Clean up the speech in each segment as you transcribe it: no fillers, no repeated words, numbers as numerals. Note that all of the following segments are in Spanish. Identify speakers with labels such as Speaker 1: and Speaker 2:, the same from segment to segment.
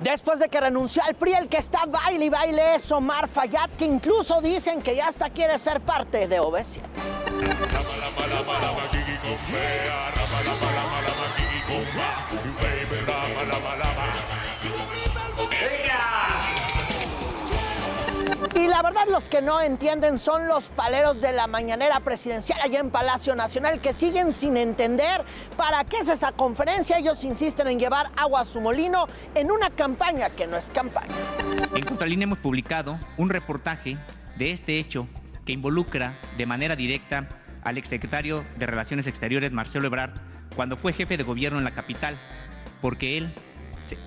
Speaker 1: Después de que renunció al PRI, el que está baile y baile es Omar Fayad, que incluso dicen que ya hasta quiere ser parte de OV7. Y la verdad, los que no entienden son los paleros de la mañanera presidencial allá en Palacio Nacional, que siguen sin entender para qué es esa conferencia. Ellos insisten en llevar agua a su molino en una campaña que no es campaña.
Speaker 2: En Contralínea hemos publicado un reportaje de este hecho que involucra de manera directa al exsecretario de Relaciones Exteriores, Marcelo Ebrard, cuando fue jefe de gobierno en la capital, porque él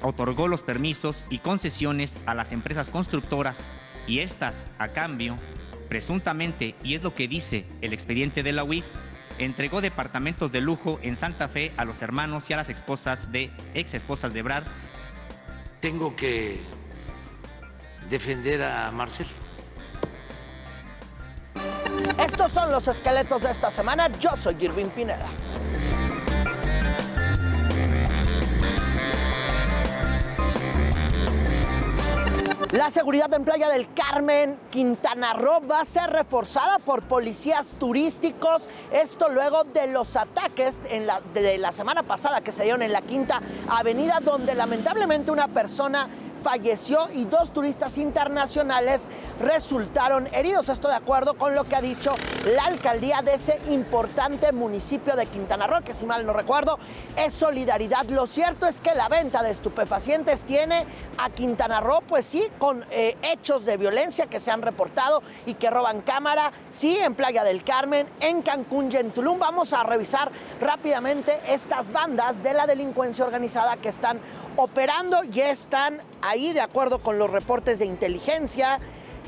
Speaker 2: otorgó los permisos y concesiones a las empresas constructoras y estas, a cambio, presuntamente, y es lo que dice el expediente de la UIF, entregó departamentos de lujo en Santa Fe a los hermanos y a las ex esposas de Ebrard.
Speaker 3: Tengo que defender a Marcelo.
Speaker 1: Estos son los esqueletos de esta semana. Yo soy Irving Pineda. La seguridad en Playa del Carmen, Quintana Roo, va a ser reforzada por policías turísticos. Esto luego de los ataques de la semana pasada que se dieron en la Quinta Avenida, donde lamentablemente una persona falleció y 2 turistas internacionales resultaron heridos. Esto de acuerdo con lo que ha dicho la alcaldía de ese importante municipio de Quintana Roo, que si mal no recuerdo es Solidaridad. Lo cierto es que la venta de estupefacientes tiene a Quintana Roo, pues sí, con hechos de violencia que se han reportado y que roban cámara, sí, en Playa del Carmen, en Cancún y en Tulum. Vamos a revisar rápidamente estas bandas de la delincuencia organizada que están operando y están ahí de acuerdo con los reportes de inteligencia.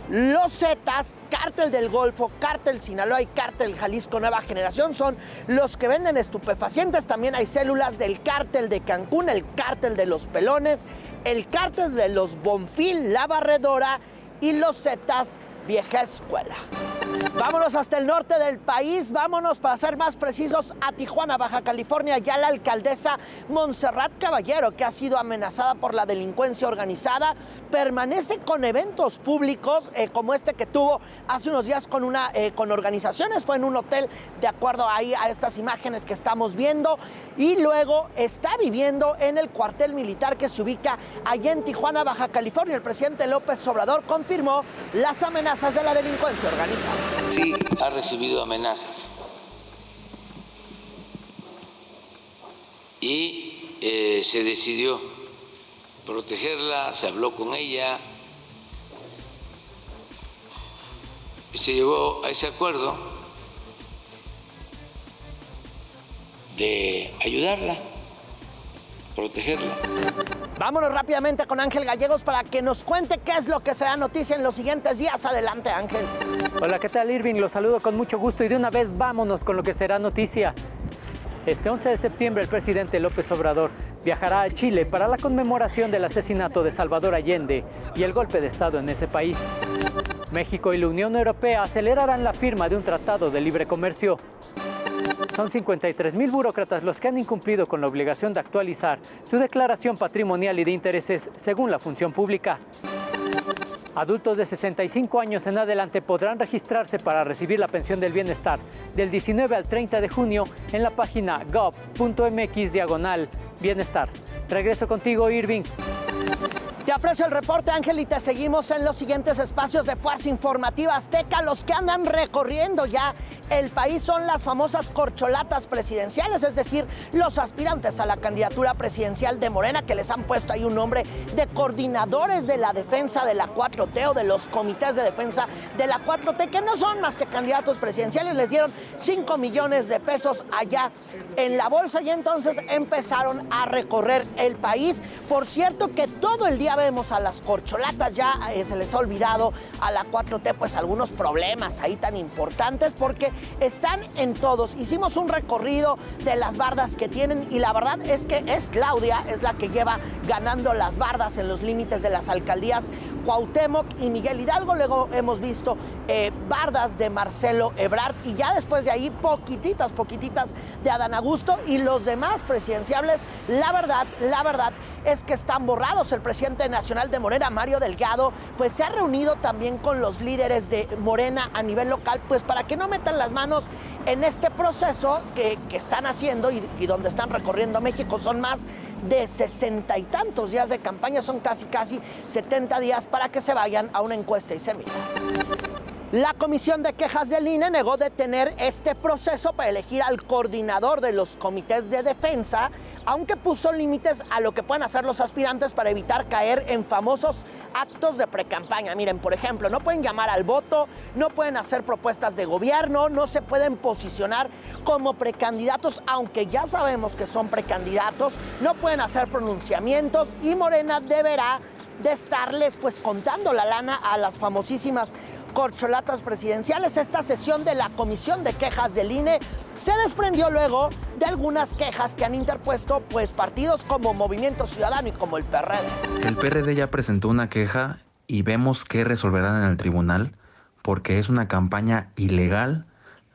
Speaker 1: Los Zetas, Cártel del Golfo, Cártel Sinaloa y Cártel Jalisco Nueva Generación son los que venden estupefacientes. También hay células del Cártel de Cancún, el Cártel de los Pelones, el Cártel de los Bonfil, La Barredora y los Zetas Vieja Escuela. Vámonos hasta el norte del país, vámonos para ser más precisos a Tijuana, Baja California. Ya la alcaldesa Montserrat Caballero, que ha sido amenazada por la delincuencia organizada, permanece con eventos públicos como este que tuvo hace unos días con organizaciones. Fue en un hotel, de acuerdo ahí a estas imágenes que estamos viendo, y luego está viviendo en el cuartel militar que se ubica allá en Tijuana, Baja California. El presidente López Obrador confirmó las amenazas de la delincuencia organizada.
Speaker 3: Sí, ha recibido amenazas. Y se decidió protegerla, se habló con ella, y se llegó a ese acuerdo de ayudarla, protegerla.
Speaker 1: Vámonos rápidamente con Ángel Gallegos para que nos cuente qué es lo que será noticia en los siguientes días. Adelante, Ángel.
Speaker 4: Hola, ¿qué tal, Irving? Los saludo con mucho gusto y de una vez vámonos con lo que será noticia. Este 11 de septiembre el presidente López Obrador viajará a Chile para la conmemoración del asesinato de Salvador Allende y el golpe de Estado en ese país. México y la Unión Europea acelerarán la firma de un tratado de libre comercio. Son 53,000 burócratas los que han incumplido con la obligación de actualizar su declaración patrimonial y de intereses según la función pública. Adultos de 65 años en adelante podrán registrarse para recibir la pensión del bienestar del 19 al 30 de junio en la página gov.mx/bienestar. Regreso contigo, Irving.
Speaker 1: Te aprecio el reporte, Ángel, y te seguimos en los siguientes espacios de Fuerza Informativa Azteca. Los que andan recorriendo ya el país son las famosas corcholatas presidenciales, es decir, los aspirantes a la candidatura presidencial de Morena, que les han puesto ahí un nombre de coordinadores de la defensa de la 4T o de los comités de defensa de la 4T, que no son más que candidatos presidenciales. Les dieron 5 millones de pesos allá en la bolsa y entonces empezaron a recorrer el país. Por cierto, que todo el día vemos a las corcholatas, ya se les ha olvidado a la 4T pues algunos problemas ahí tan importantes, porque están en todos. Hicimos un recorrido de las bardas que tienen y la verdad es que es Claudia, es la que lleva ganando las bardas en los límites de las alcaldías Cuauhtémoc y Miguel Hidalgo. Luego hemos visto bardas de Marcelo Ebrard y ya después de ahí poquititas de Adán Augusto y los demás presidenciables. La verdad es que están borrados. El presidente nacional de Morena, Mario Delgado, pues se ha reunido también con los líderes de Morena a nivel local, pues para que no metan las manos en este proceso que están haciendo y donde están recorriendo México. Son más de 60 y tantos días de campaña, son casi 70 días para que se vayan a una encuesta y se miren. La Comisión de Quejas del INE negó detener este proceso para elegir al coordinador de los comités de defensa, aunque puso límites a lo que pueden hacer los aspirantes para evitar caer en famosos actos de precampaña. Miren, por ejemplo, no pueden llamar al voto, no pueden hacer propuestas de gobierno, no se pueden posicionar como precandidatos, aunque ya sabemos que son precandidatos, no pueden hacer pronunciamientos y Morena deberá de estarles pues contando la lana a las famosísimas corcholatas presidenciales. Esta sesión de la Comisión de Quejas del INE se desprendió luego de algunas quejas que han interpuesto pues partidos como Movimiento Ciudadano y como el PRD.
Speaker 5: El PRD ya presentó una queja y vemos qué resolverán en el tribunal, porque es una campaña ilegal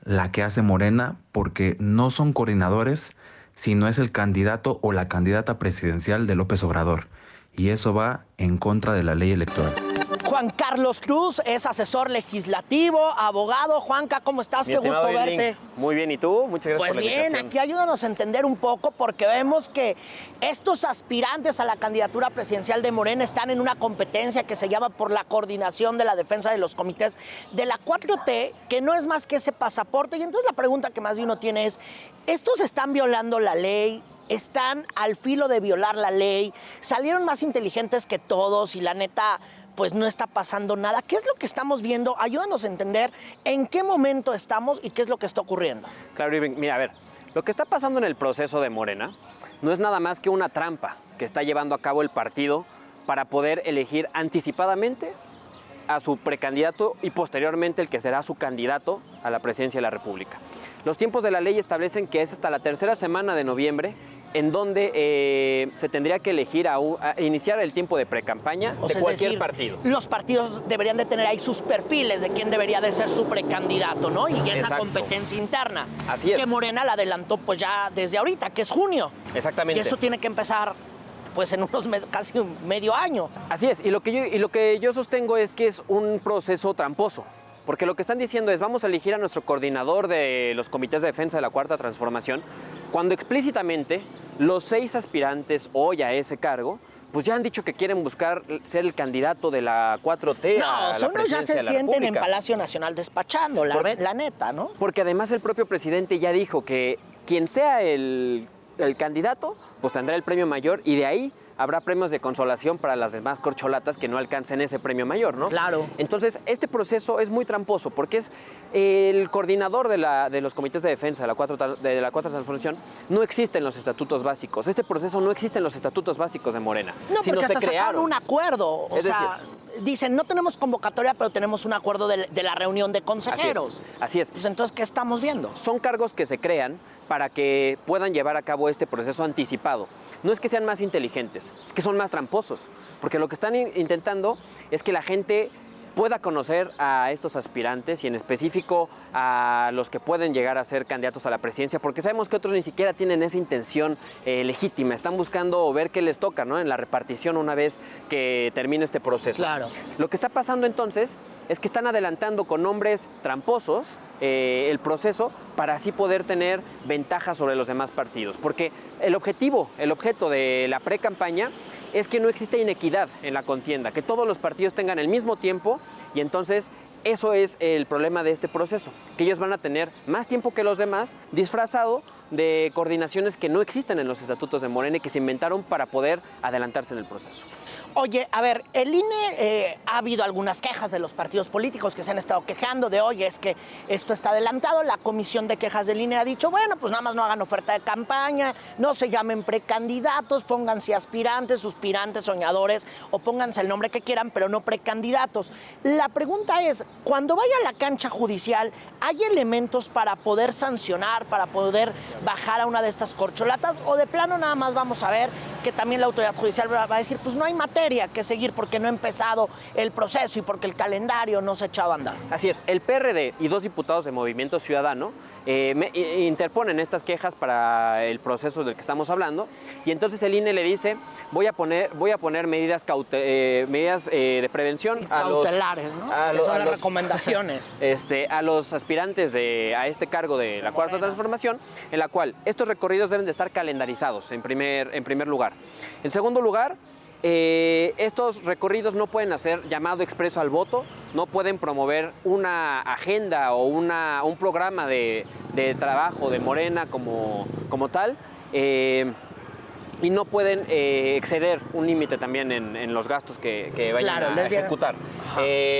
Speaker 5: la que hace Morena, porque no son coordinadores, sino es el candidato o la candidata presidencial de López Obrador. Y eso va en contra de la ley electoral.
Speaker 1: Juan Carlos Cruz es asesor legislativo, abogado. Juanca, ¿cómo estás? Qué gusto verte.
Speaker 6: Muy bien, ¿y tú? Muchas gracias
Speaker 1: por la invitación. Pues bien, aquí ayúdanos a entender un poco, porque vemos que estos aspirantes a la candidatura presidencial de Morena están en una competencia que se llama por la coordinación de la defensa de los comités de la 4T, que no es más que ese pasaporte. Y entonces la pregunta que más de uno tiene es, ¿estos están violando la ley? ¿Están al filo de violar la ley? ¿Salieron más inteligentes que todos y la neta pues no está pasando nada? ¿Qué es lo que estamos viendo? Ayúdanos a entender en qué momento estamos y qué es lo que está ocurriendo.
Speaker 6: Claro, Irving, mira, a ver, lo que está pasando en el proceso de Morena no es nada más que una trampa que está llevando a cabo el partido para poder elegir anticipadamente a su precandidato y posteriormente el que será su candidato a la presidencia de la República. Los tiempos de la ley establecen que es hasta la tercera semana de noviembre en donde se tendría que elegir a iniciar el tiempo de precampaña de cualquier partido.
Speaker 1: Los partidos deberían de tener ahí sus perfiles de quién debería de ser su precandidato, ¿no? Y esa
Speaker 6: Exacto.
Speaker 1: competencia interna.
Speaker 6: Así es.
Speaker 1: Que Morena la adelantó pues ya desde ahorita, que es junio.
Speaker 6: Exactamente.
Speaker 1: Y eso tiene que empezar pues en unos meses, casi medio año.
Speaker 6: Así es, y lo que yo sostengo es que es un proceso tramposo. Porque lo que están diciendo es, vamos a elegir a nuestro coordinador de los comités de defensa de la Cuarta Transformación, cuando explícitamente los 6 aspirantes hoy a ese cargo, pues ya han dicho que quieren buscar ser el candidato de la 4T a la
Speaker 1: son
Speaker 6: presidencia
Speaker 1: ya se
Speaker 6: de la
Speaker 1: sienten
Speaker 6: República.
Speaker 1: en Palacio Nacional despachando, la neta, ¿no?
Speaker 6: Porque además el propio presidente ya dijo que quien sea el candidato, pues tendrá el premio mayor y de ahí habrá premios de consolación para las demás corcholatas que no alcancen ese premio mayor, ¿no?
Speaker 1: Claro.
Speaker 6: Entonces, este proceso es muy tramposo porque es el coordinador de los comités de defensa de la Cuarta Transformación no existe en los estatutos básicos. Este proceso no existe en los estatutos básicos de Morena.
Speaker 1: No,
Speaker 6: sino
Speaker 1: porque hasta
Speaker 6: se crearon
Speaker 1: sacaron un acuerdo. O sea, dicen, no tenemos convocatoria, pero tenemos un acuerdo de la reunión de consejeros.
Speaker 6: Así es.
Speaker 1: Pues entonces, ¿qué estamos viendo?
Speaker 6: Son cargos que se crean para que puedan llevar a cabo este proceso anticipado. No es que sean más inteligentes, es que son más tramposos, porque lo que están intentando es que la gente pueda conocer a estos aspirantes y en específico a los que pueden llegar a ser candidatos a la presidencia, porque sabemos que otros ni siquiera tienen esa intención legítima, están buscando ver qué les toca, ¿no? En la repartición una vez que termine este proceso.
Speaker 1: Claro.
Speaker 6: Lo que está pasando entonces es que están adelantando con nombres tramposos el proceso para así poder tener ventaja sobre los demás partidos, porque el objeto de la pre-campaña es que no existe inequidad en la contienda, que todos los partidos tengan el mismo tiempo y entonces eso es el problema de este proceso, que ellos van a tener más tiempo que los demás disfrazado de coordinaciones que no existen en los estatutos de Morena y que se inventaron para poder adelantarse en el proceso.
Speaker 1: Oye, a ver, el INE, ha habido algunas quejas de los partidos políticos que se han estado quejando de, oye, es que esto está adelantado. La Comisión de Quejas del INE ha dicho, bueno, pues nada más no hagan oferta de campaña, no se llamen precandidatos, pónganse aspirantes, suspirantes, soñadores, o pónganse el nombre que quieran, pero no precandidatos. La pregunta es, cuando vaya a la cancha judicial, ¿hay elementos para poder sancionar, para poder bajar a una de estas corcholatas, o de plano nada más vamos a ver que también la autoridad judicial va a decir, pues no hay materia que seguir porque no ha empezado el proceso y porque el calendario no se ha echado a andar.
Speaker 6: Así es, el PRD y 2 diputados de Movimiento Ciudadano interponen estas quejas para el proceso del que estamos hablando, y entonces el INE le dice, voy a poner medidas de prevención
Speaker 1: sí, cautelares, ¿no? Que son las recomendaciones.
Speaker 6: A los aspirantes a este cargo de la Cuarta Transformación, en la cual estos recorridos deben de estar calendarizados en primer lugar. En segundo lugar, estos recorridos no pueden hacer llamado expreso al voto, no pueden promover una agenda o un programa de trabajo de Morena como tal, y no pueden exceder un límite también en los gastos que vayan a ejecutar.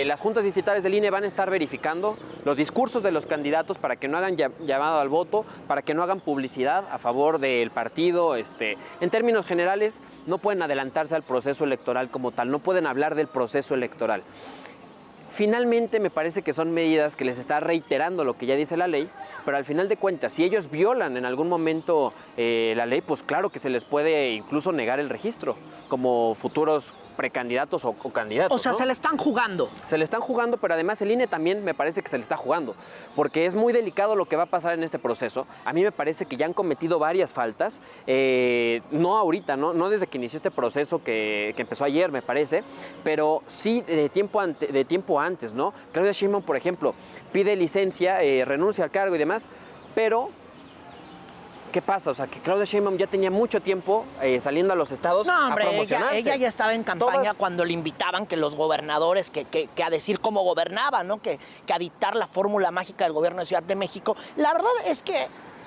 Speaker 6: Las juntas distritales del INE van a estar verificando los discursos de los candidatos para que no hagan llamado al voto, para que no hagan publicidad a favor del partido. En términos generales, no pueden adelantarse al proceso electoral como tal, no pueden hablar del proceso electoral. Finalmente me parece que son medidas que les está reiterando lo que ya dice la ley, pero al final de cuentas, si ellos violan en algún momento la ley, pues claro que se les puede incluso negar el registro como futuros precandidatos o candidatos.
Speaker 1: O sea, ¿no? Se le están jugando.
Speaker 6: Se le están jugando, pero además el INE también me parece que se le está jugando, porque es muy delicado lo que va a pasar en este proceso. A mí me parece que ya han cometido varias faltas, no ahorita, no desde que inició este proceso que empezó ayer, me parece, pero sí de tiempo antes, ¿no? Claudia Sheinbaum, por ejemplo, pide licencia, renuncia al cargo y demás, pero ¿qué pasa? O sea, que Claudia Sheinbaum ya tenía mucho tiempo saliendo a los estados
Speaker 1: a
Speaker 6: promocionarse.
Speaker 1: ella ya estaba en campaña cuando le invitaban que los gobernadores, que a decir cómo gobernaban, ¿no? Que a dictar la fórmula mágica del gobierno de Ciudad de México. La verdad es que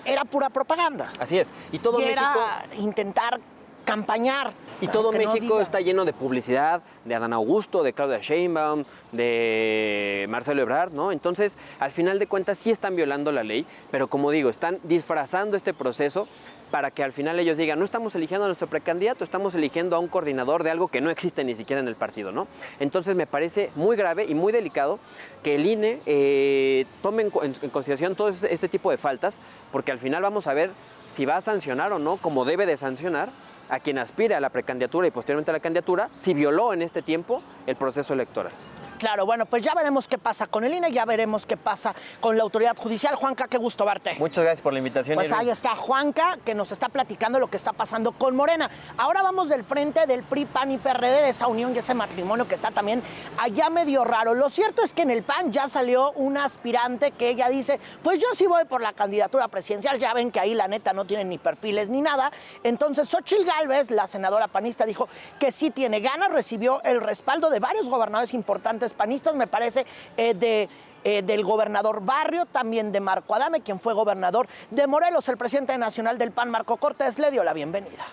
Speaker 1: era pura propaganda.
Speaker 6: Así es. Y todo México
Speaker 1: era intentar campañar.
Speaker 6: Y todo México está lleno de publicidad de Adán Augusto, de Claudia Sheinbaum, de Marcelo Ebrard, ¿no? Entonces, al final de cuentas, sí están violando la ley, pero como digo, están disfrazando este proceso para que al final ellos digan, no estamos eligiendo a nuestro precandidato, estamos eligiendo a un coordinador de algo que no existe ni siquiera en el partido, ¿no? Entonces, me parece muy grave y muy delicado que el INE tome en consideración todo ese tipo de faltas, porque al final vamos a ver si va a sancionar o no, como debe de sancionar, a quien aspire a la precandidatura y posteriormente a la candidatura, si violó en este tiempo el proceso electoral.
Speaker 1: Claro, bueno, pues ya veremos qué pasa con el INE, ya veremos qué pasa con la autoridad judicial. Juanca, qué gusto verte.
Speaker 6: Muchas gracias por la invitación.
Speaker 1: Pues ahí está Juanca, que nos está platicando lo que está pasando con Morena. Ahora vamos del frente del PRI, PAN y PRD, de esa unión y ese matrimonio que está también allá medio raro. Lo cierto es que en el PAN ya salió una aspirante que ella dice, pues yo sí voy por la candidatura presidencial. Ya ven que ahí la neta no tienen ni perfiles ni nada. Entonces Xóchitl Gálvez, la senadora panista, dijo que sí tiene ganas, recibió el respaldo de varios gobernadores importantes panistas, me parece, del gobernador Barrio, también de Marco Adame, quien fue gobernador de Morelos. El presidente nacional del PAN, Marco Cortés, le dio la bienvenida.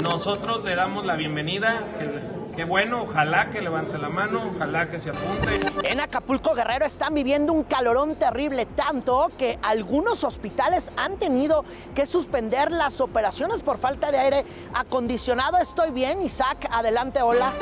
Speaker 7: Nosotros le damos la bienvenida, qué bueno, ojalá que levante la mano, ojalá que se apunte.
Speaker 1: En Acapulco, Guerrero, están viviendo un calorón terrible, tanto que algunos hospitales han tenido que suspender las operaciones por falta de aire acondicionado. Estoy bien, Isaac, adelante, hola.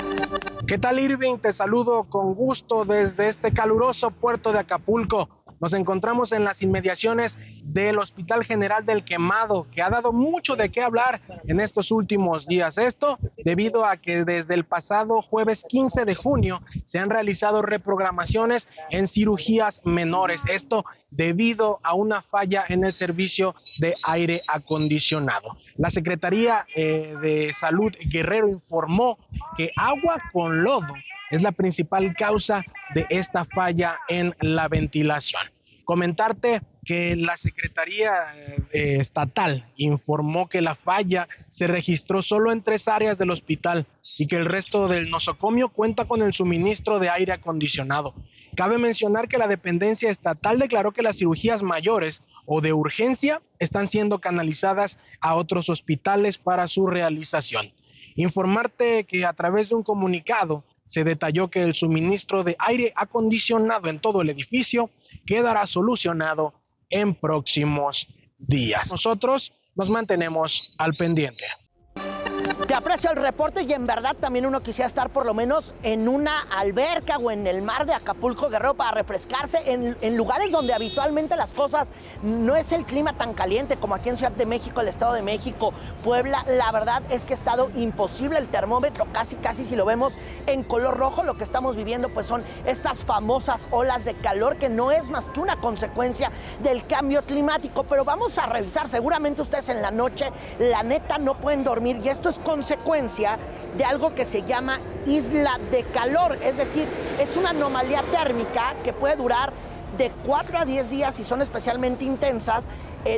Speaker 8: ¿Qué tal, Irving? Te saludo con gusto desde este caluroso puerto de Acapulco. Nos encontramos en las inmediaciones del Hospital General del Quemado, que ha dado mucho de qué hablar en estos últimos días. Esto debido a que desde el pasado jueves 15 de junio se han realizado reprogramaciones en cirugías menores. Esto debido a una falla en el servicio de aire acondicionado. La Secretaría de Salud Guerrero informó que agua con lodo es la principal causa de esta falla en la ventilación. Comentarte que la Secretaría Estatal informó que la falla se registró solo en 3 áreas del hospital y que el resto del nosocomio cuenta con el suministro de aire acondicionado. Cabe mencionar que la dependencia estatal declaró que las cirugías mayores o de urgencia están siendo canalizadas a otros hospitales para su realización. Informarte que a través de un comunicado se detalló que el suministro de aire acondicionado en todo el edificio quedará solucionado en próximos días. Nosotros nos mantenemos al pendiente.
Speaker 1: Te aprecio el reporte y en verdad también uno quisiera estar por lo menos en una alberca o en el mar de Acapulco, Guerrero, para refrescarse en lugares donde habitualmente las cosas no es el clima tan caliente como aquí en Ciudad de México, el Estado de México, Puebla. La verdad es que ha estado imposible el termómetro, casi si lo vemos en color rojo. Lo que estamos viviendo pues son estas famosas olas de calor que no es más que una consecuencia del cambio climático. Pero vamos a revisar, seguramente ustedes en la noche, la neta, no pueden dormir y esto es consecuencia de algo que se llama isla de calor, es decir, es una anomalía térmica que puede durar de 4 a 10 días y son especialmente intensas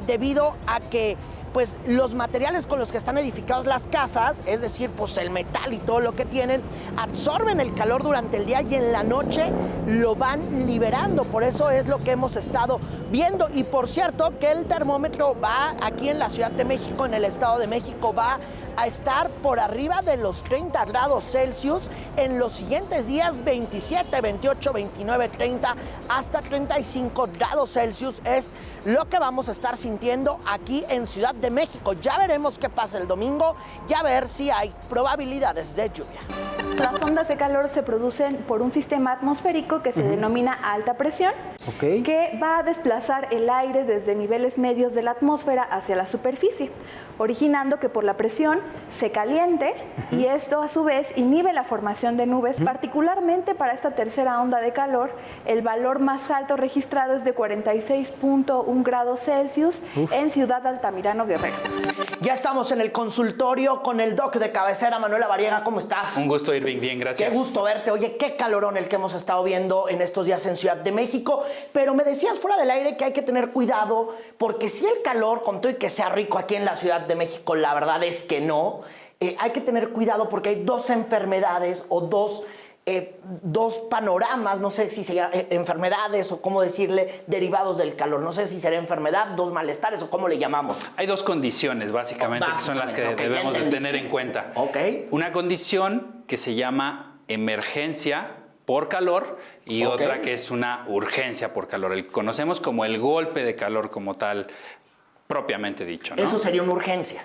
Speaker 1: debido a que pues los materiales con los que están edificados las casas, es decir, pues el metal y todo lo que tienen, absorben el calor durante el día y en la noche lo van liberando. Por eso es lo que hemos estado viendo. Y por cierto, que el termómetro va aquí en la Ciudad de México, en el Estado de México, va a estar por arriba de los 30 grados Celsius en los siguientes días, 27, 28, 29, 30, hasta 35 grados Celsius es lo que vamos a estar sintiendo aquí en Ciudad de México. Ya veremos qué pasa el domingo y a ver si hay probabilidades de lluvia.
Speaker 9: Las ondas de calor se producen por un sistema atmosférico que se denomina alta presión, que va a desplazar el aire desde niveles medios de la atmósfera hacia la superficie, originando que por la presión se caliente y esto a su vez inhibe la formación de nubes. Particularmente para esta tercera onda de calor, el valor más alto registrado es de 46.1 grados Celsius en Ciudad Altamirano, Guerrero.
Speaker 1: Ya estamos en el consultorio con el doc de cabecera, Manuel Lavariega. ¿Cómo estás?
Speaker 10: Un gusto, Irving. Bien, gracias.
Speaker 1: Qué gusto verte. Oye, qué calorón el que hemos estado viendo en estos días en Ciudad de México. Pero me decías fuera del aire que hay que tener cuidado porque si el calor, con todo y que sea rico aquí en la Ciudad de México, la verdad es que no. Hay que tener cuidado porque hay dos enfermedades o dos panoramas, no sé si serían enfermedades o cómo decirle, derivados del calor. No sé si será enfermedad, dos malestares o cómo le llamamos.
Speaker 10: Hay dos condiciones, básicamente, que son las que debemos de tener en cuenta. Una condición que se llama emergencia por calor y otra que es una urgencia por calor. Conocemos como el golpe de calor como tal, propiamente dicho, ¿no?
Speaker 1: Eso sería una urgencia.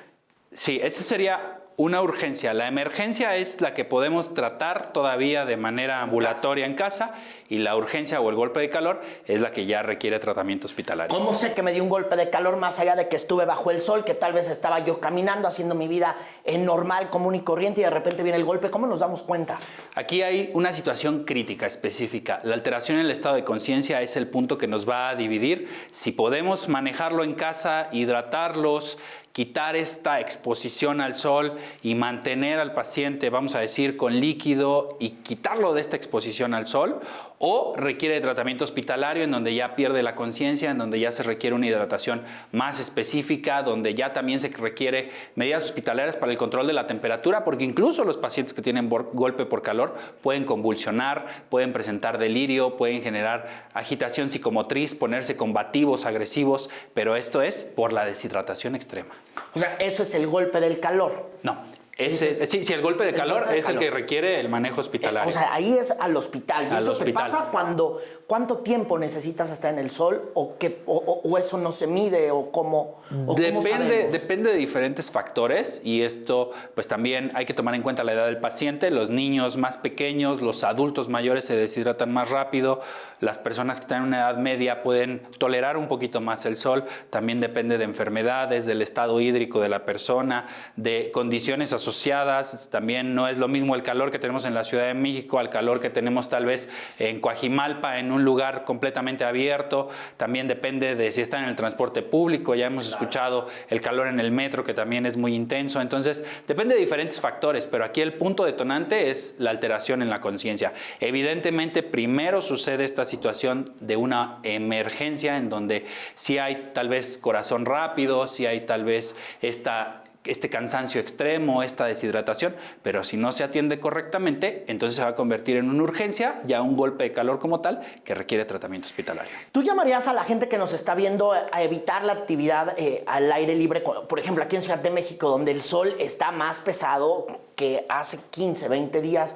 Speaker 10: Sí, eso sería una urgencia. La emergencia es la que podemos tratar todavía de manera ambulatoria en casa y la urgencia o el golpe de calor es la que ya requiere tratamiento hospitalario.
Speaker 1: ¿Cómo sé que me dio un golpe de calor más allá de que estuve bajo el sol, que tal vez estaba yo caminando, haciendo mi vida normal, común y corriente y de repente viene el golpe? ¿Cómo nos damos cuenta?
Speaker 10: Aquí hay una situación crítica específica. La alteración en el estado de conciencia es el punto que nos va a dividir. Si podemos manejarlo en casa, hidratarlos, quitar esta exposición al sol y mantener al paciente, vamos a decir, con líquido y quitarlo de esta exposición al sol, o requiere de tratamiento hospitalario en donde ya pierde la conciencia, en donde ya se requiere una hidratación más específica, donde ya también se requiere medidas hospitalarias para el control de la temperatura, porque incluso los pacientes que tienen golpe por calor pueden convulsionar, pueden presentar delirio, pueden generar agitación psicomotriz, ponerse combativos, agresivos, pero esto es por la deshidratación extrema.
Speaker 1: O sea, ¿eso es el golpe del calor?
Speaker 10: No. Sí, el golpe de calor es el que requiere el manejo hospitalario.
Speaker 1: O sea, ahí es al hospital. ¿Y eso te pasa cuánto tiempo necesitas estar en el sol? ¿O eso no se mide? ¿O cómo?
Speaker 10: Depende de diferentes factores y esto pues también hay que tomar en cuenta la edad del paciente. Los niños más pequeños, los adultos mayores se deshidratan más rápido. Las personas que están en una edad media pueden tolerar un poquito más el sol. También depende de enfermedades, del estado hídrico de la persona, de condiciones asociadas. También no es lo mismo el calor que tenemos en la Ciudad de México al calor que tenemos tal vez en Coajimalpa, en un lugar completamente abierto. También depende de si están en el transporte público. Ya hemos escuchado el calor en el metro, que también es muy intenso. Entonces, depende de diferentes factores, pero aquí el punto detonante es la alteración en la conciencia. Evidentemente, primero sucede esta situación de una emergencia en donde sí hay tal vez corazón rápido, sí hay tal vez este cansancio extremo, esta deshidratación, pero si no se atiende correctamente, entonces se va a convertir en una urgencia, ya un golpe de calor como tal, que requiere tratamiento hospitalario.
Speaker 1: ¿Tú llamarías a la gente que nos está viendo a evitar la actividad al aire libre? Por ejemplo, aquí en Ciudad de México, donde el sol está más pesado que hace 15, 20 días.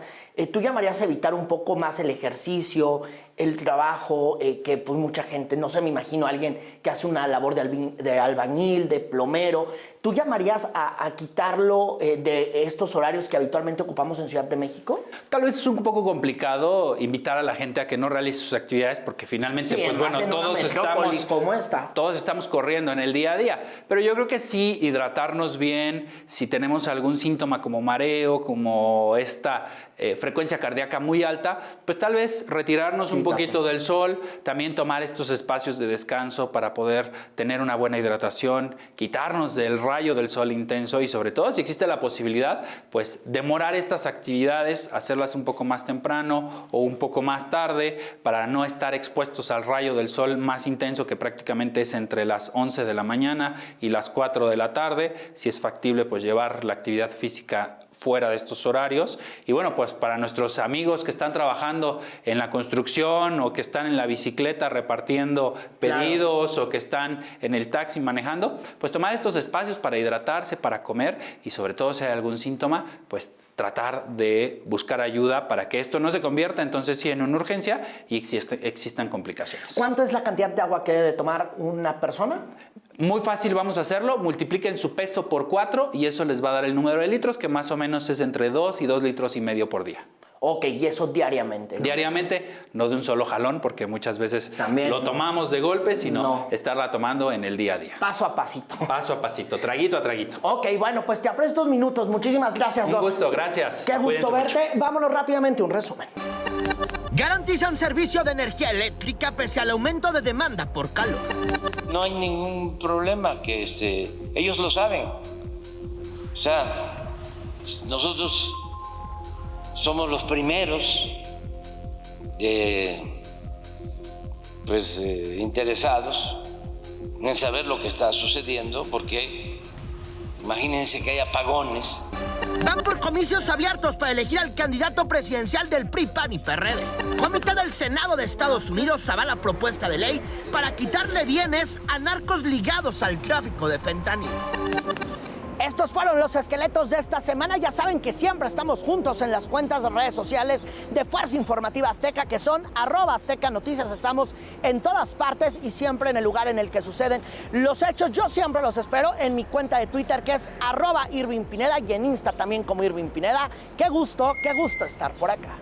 Speaker 1: ¿Tú llamarías a evitar un poco más el ejercicio, el trabajo, que pues mucha gente, no sé, me imagino a alguien que hace una labor de albañil, de plomero? ¿Tú llamarías a quitarlo de estos horarios que habitualmente ocupamos en Ciudad de México?
Speaker 10: Tal vez es un poco complicado invitar a la gente a que no realice sus actividades porque finalmente, pues bueno, todos estamos corriendo en el día a día. Pero yo creo que sí, hidratarnos bien, si tenemos algún síntoma como mareo, como esta frecuencia cardíaca muy alta, pues tal vez retirarnos un poquito del sol, también tomar estos espacios de descanso para poder tener una buena hidratación, quitarnos del rayo del sol intenso y sobre todo si existe la posibilidad, pues demorar estas actividades, hacerlas un poco más temprano o un poco más tarde para no estar expuestos al rayo del sol más intenso que prácticamente es entre las 11 de la mañana y las 4 de la tarde. Si es factible, pues llevar la actividad física fuera de estos horarios. Y bueno, pues para nuestros amigos que están trabajando en la construcción o que están en la bicicleta repartiendo pedidos o que están en el taxi manejando, pues tomar estos espacios para hidratarse, para comer y sobre todo si hay algún síntoma, pues tratar de buscar ayuda para que esto no se convierta entonces sí en una urgencia y existan complicaciones.
Speaker 1: ¿Cuánto es la cantidad de agua que debe tomar una persona?
Speaker 10: Muy fácil, vamos a hacerlo. Multipliquen su peso por 4 y eso les va a dar el número de litros, que más o menos es entre 2 y 2,5 litros por día.
Speaker 1: Ok, y eso diariamente, ¿no?
Speaker 10: Diariamente, no de un solo jalón, porque muchas veces también lo tomamos de golpe, sino estarla tomando en el día a día.
Speaker 1: Paso a pasito.
Speaker 10: Paso a pasito, traguito a traguito.
Speaker 1: Ok, bueno, pues te aprecio 2 minutos. Muchísimas gracias, Doc.
Speaker 10: Un gusto, gracias.
Speaker 1: Qué gusto verte. Vámonos rápidamente un resumen. Garantizan servicio de energía eléctrica pese al aumento de demanda por calor.
Speaker 3: No hay ningún problema, que ellos lo saben. O sea, nosotros somos los primeros interesados en saber lo que está sucediendo, porque imagínense que hay apagones.
Speaker 1: Van por comicios abiertos para elegir al candidato presidencial del PRI, PAN y PRD. Comité del Senado de Estados Unidos avala propuesta de ley para quitarle bienes a narcos ligados al tráfico de fentanilo. Estos fueron los esqueletos de esta semana. Ya saben que siempre estamos juntos en las cuentas de redes sociales de Fuerza Informativa Azteca, que son @Azteca Noticias. Estamos en todas partes y siempre en el lugar en el que suceden los hechos. Yo siempre los espero en mi cuenta de Twitter, que es @Irving Pineda, y en Insta también como Irving Pineda. Qué gusto estar por acá.